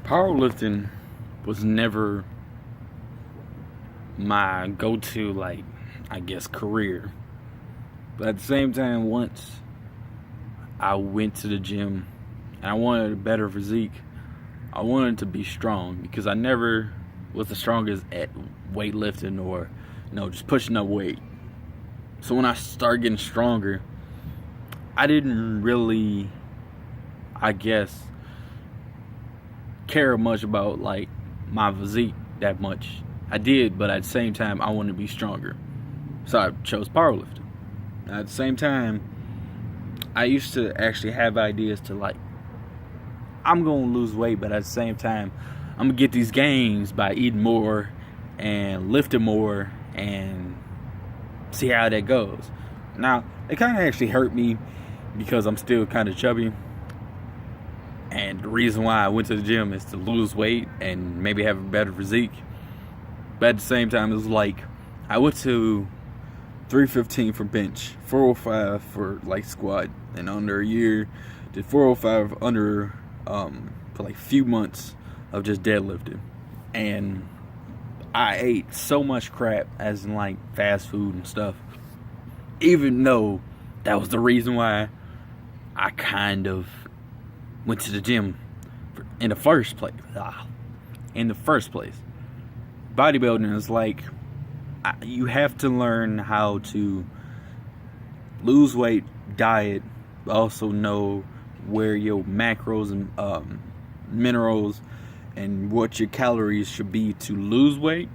Powerlifting was never my go-to, like, I guess, career. But at the same time, once I went to the gym and I wanted a better physique, I wanted to be strong because I never was the strongest at weightlifting or, just pushing up weight. So when I started getting stronger, I didn't really, I guess, care much about like my physique that much. I did, but at the same time, I wanted to be stronger. So I chose powerlifting. At the same time, I used to actually have ideas to like, I'm going to lose weight, but at the same time, I'm going to get these gains by eating more and lifting more and see how that goes. Now, it kind of actually hurt me because I'm still kind of chubby. And the reason why I went to the gym is to lose weight and maybe have a better physique. But at the same time, it was like I went to 315 for bench, 405 for like squat, and under a year did 405 under for like a few months of just deadlifting. And I ate so much crap, as in like fast food and stuff, even though that was the reason why I kind of went to the gym in the first place. Bodybuilding is like, you have to learn how to lose weight, diet, also know where your macros and minerals and what your calories should be to lose weight,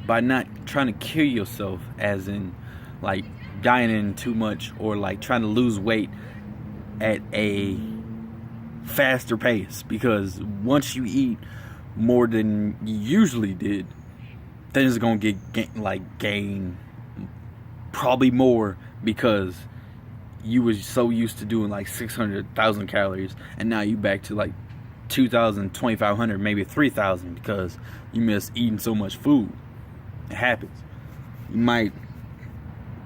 by not trying to kill yourself, as in like dieting too much or like trying to lose weight at a faster pace. Because once you eat more than you usually did, then it's gonna gain probably more, because you was so used to doing like 600,000 calories, and now you back to like 2,000, 2,500, maybe 3,000, because you miss eating so much food. It happens. You might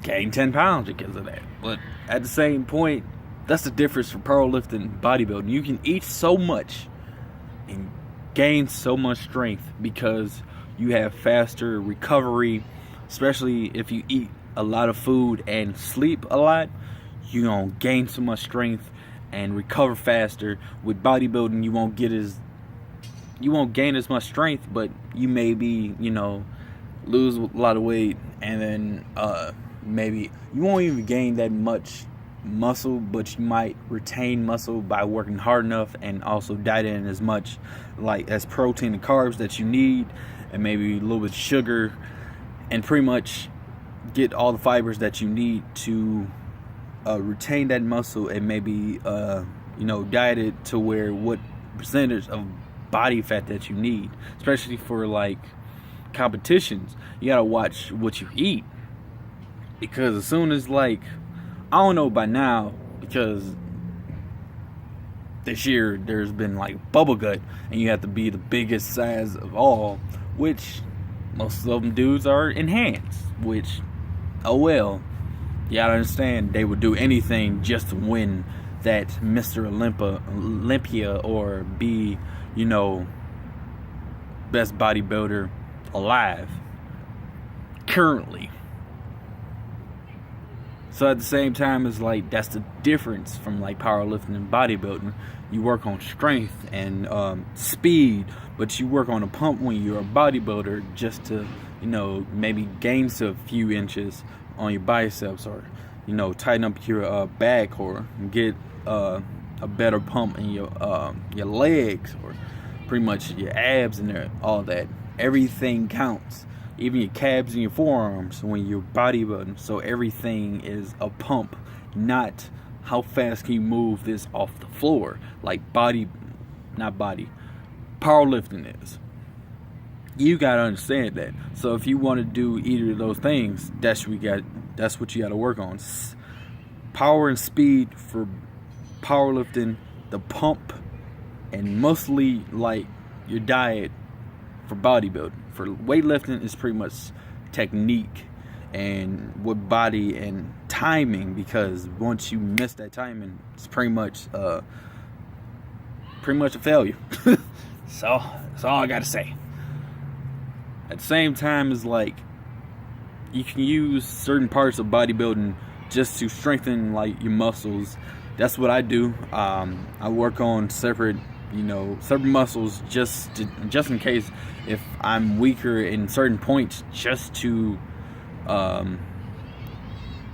gain 10 pounds because of that. But at the same point, that's the difference for powerlifting and bodybuilding. You can eat so much and gain so much strength because you have faster recovery, especially if you eat a lot of food and sleep a lot. You're going to gain so much strength and recover faster. With bodybuilding, you won't gain as much strength, but you maybe, lose a lot of weight, and then maybe you won't even gain that much muscle, but you might retain muscle by working hard enough and also dieting as much like as protein and carbs that you need, and maybe a little bit of sugar, and pretty much get all the fibers that you need to retain that muscle, and maybe diet it to where what percentage of body fat that you need. Especially for like competitions, you gotta watch what you eat, because as soon as like, I don't know by now, because this year there's been like bubble gut, and you have to be the biggest size of all, which most of them dudes are enhanced, which, oh well, you gotta understand, they would do anything just to win that Mr. Olympia, or be, best bodybuilder alive currently. So at the same time, it's like, that's the difference from like powerlifting and bodybuilding. You work on strength and speed, but you work on a pump when you're a bodybuilder, just to maybe gain a few inches on your biceps, or tighten up your back, or get a better pump in your legs, or pretty much your abs and all that. Everything counts, even your calves and your forearms when you're bodybuilding. So everything is a pump, not how fast can you move this off the floor, like powerlifting is. You gotta understand that. So if you want to do either of those things, that's what you got to work on. Power and speed for powerlifting, the pump, and mostly like your diet for bodybuilding. For weightlifting, it's pretty much technique and with body and timing, because once you miss that timing, it's pretty much pretty much a failure. So that's all I gotta say. At the same time, it's like you can use certain parts of bodybuilding just to strengthen like your muscles. That's what I do. I work on separate muscles just in case if I'm weaker in certain points, just to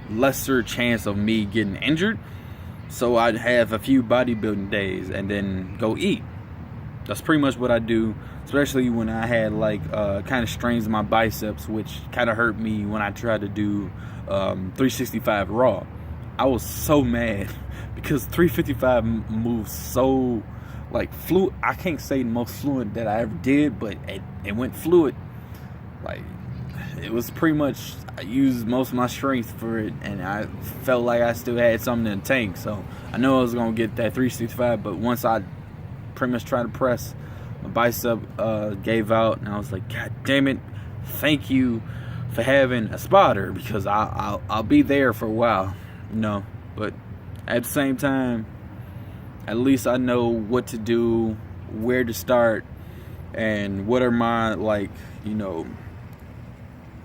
lesser chance of me getting injured. So I'd have a few bodybuilding days and then go eat. That's pretty much what I do, especially when I had like kind of strains in my biceps, which kind of hurt me when I tried to do 365 raw. I was so mad because 355 moves so like fluid. I can't say the most fluid that I ever did, but it went fluid. Like, it was pretty much, I used most of my strength for it, and I felt like I still had something in the tank. So I know I was gonna get that 365, but once I pretty much tried to press, my bicep gave out, and I was like, God damn it! Thank you for having a spotter, because I'll be there for a while, But at the same time, at least I know what to do, where to start, and what are my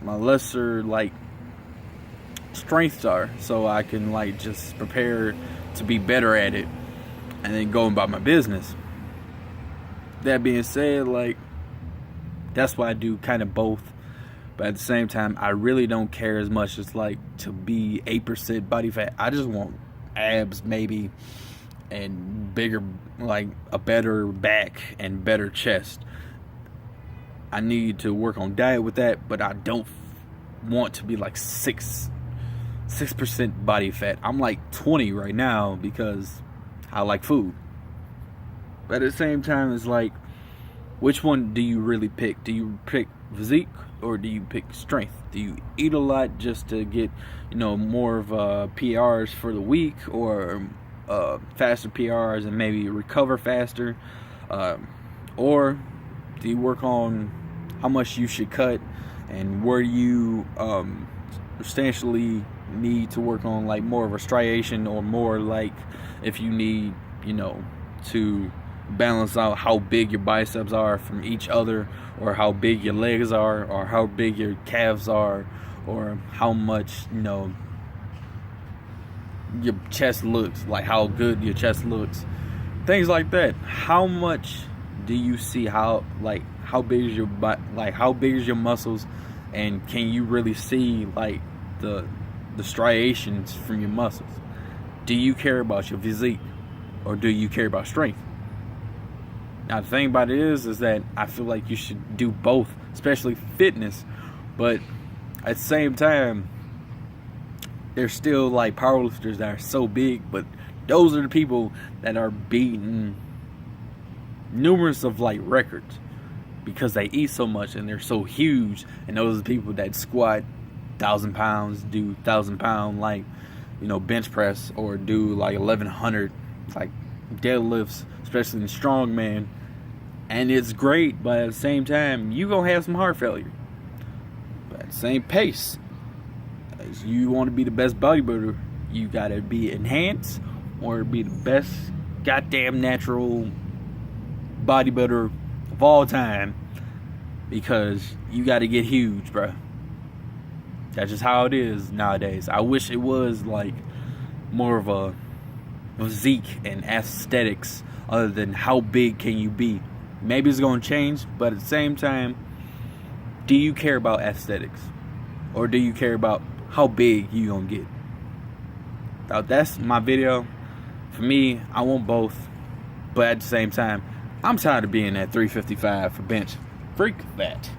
my lesser strengths are, so I can just prepare to be better at it and then go about my business. That being said, that's why I do kind of both, but at the same time I really don't care as much as to be 8% body fat. I just want abs maybe, and bigger, a better back and better chest. I need to work on diet with that, but I don't want to be 6% body fat. I'm 20 right now because I like food. But at the same time, it's which one do you really pick? Do you pick physique or do you pick strength? Do you eat a lot just to get more of PRs for the week, or faster PRs and maybe recover faster, or do you work on how much you should cut and where you substantially need to work on more of a striation, or more if you need to balance out how big your biceps are from each other, or how big your legs are, or how big your calves are, or how much your chest looks, how good your chest looks, things like that. How much do you see how big is your how big is your muscles, and can you really see the striations from your muscles? Do you care about your physique, or do you care about strength? Now the thing about it is that I feel like you should do both, especially fitness, but at the same time there's still powerlifters that are so big, but those are the people that are beating numerous of records because they eat so much and they're so huge. And those are the people that squat 1,000 pounds, do 1,000 pound bench press, or do 1,100 deadlifts, especially in strongman. And it's great, but at the same time you gonna have some heart failure. But at the same pace, as you want to be the best bodybuilder, you gotta be enhanced or be the best goddamn natural bodybuilder of all time, because you gotta get huge, bro. That's just how it is nowadays. I wish it was more of a physique and aesthetics other than how big can you be. Maybe it's gonna change, but at the same time, do you care about aesthetics, or do you care about how big you gonna get? Now that's my video. For me, I want both, but at the same time, I'm tired of being at 355 for bench. Freak that.